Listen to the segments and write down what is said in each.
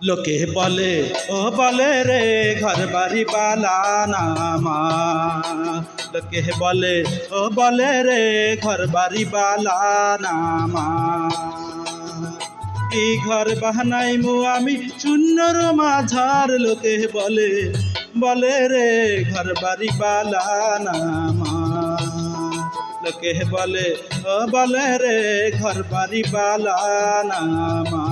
লোকে বলে ও বলে রে ঘর বাড়ি বালা নামা, লোকে বলে ও বলে রে ঘর বাড়ি বালা নামা। কি ঘর বাহানাইমু আমি শূন্যর মাঝার, লোকে বলে বলে রে ঘর বাড়ি বালা নামা। লোকে বলে ও বলে রে ঘর বাড়ি বালা নামা।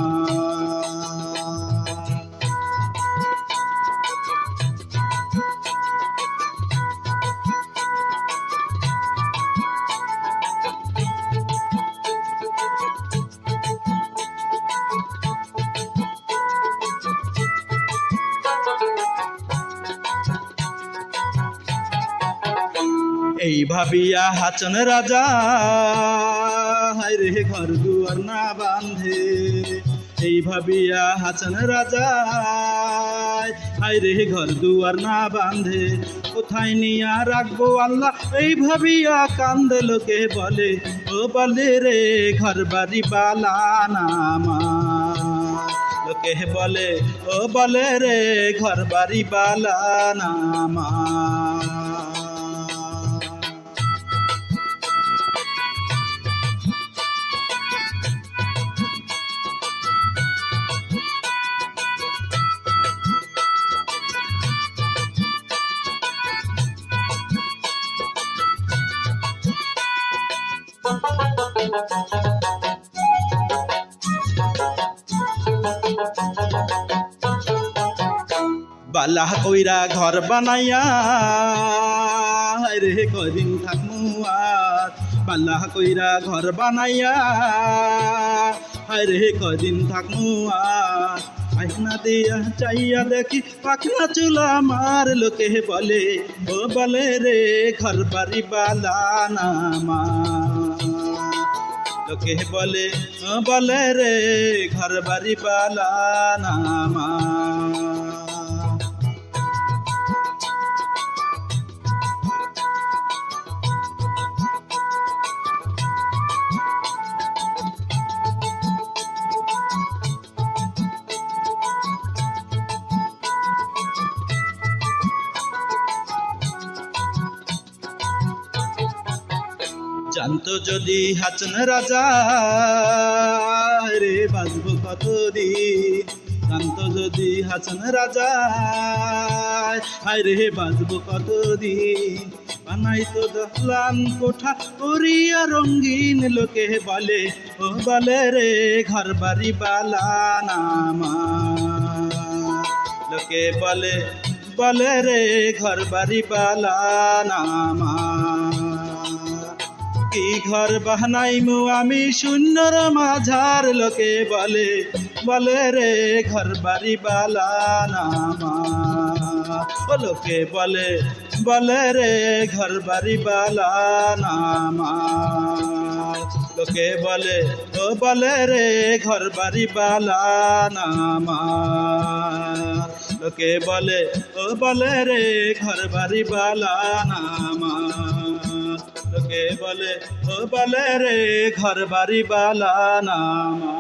এই ভাবিয়া হাচন রাজা হায়রে ঘর দুয়ার না বাঁধে, এই ভাবিয়া হাচন রাজা হায়রে ঘর দুয়ার না বাঁধে। কোথায় নিয়া রাখবো আল্লাহ এই ভাবিয়া কান্দে, লোকে বলে ও বলে রে ঘর বাড়ি বালা নামা। লোকে বলে ও বলে রে ঘর বাড়ি বালা নামা। বালা কইরা ঘর বানাইয়া রে কদিন থাকমু আর, বালা কইরা ঘর বানাইয়া রে কদিন থাকমু আর। আয়না দিয়া চাইয়া দেখি পাখনা চুলা মার, লোকে বলে ও বলে রে ঘর বাড়ি বালা নামা। লোকে বলে ও বলে রে ঘর বাড়ি বালা নামা। জানতো যদি হাচন রাজা রে বাঁচবো কতদিন, জানতো যদি হাচন রাজা হায় রে বাঁচবো কতদিন। বানাইতো দহলান কোঠা করিয়া রঙিন, লোকে বলে ও বলে রে ঘর বাড়ি বালা নামা। লোকে বলে বলে রে ঘর বাড়ি বালা নামা। কি ঘর বাহানাইমু আমি শূন্যর মাঝার, লোকে বলে বলে রে ঘর বাড়ি বালা নামা। ও লোকে বলে বলে রে ঘর বাড়ি বালা নামা। লোকে বলে ও বলে রে ঘর বাড়ি বালা নামা। লোকে বলে ও বলে রে ঘর বাড়ি বালা নামা। লোকে বলে ও বলে রে ঘর বাড়ি বালা নামা।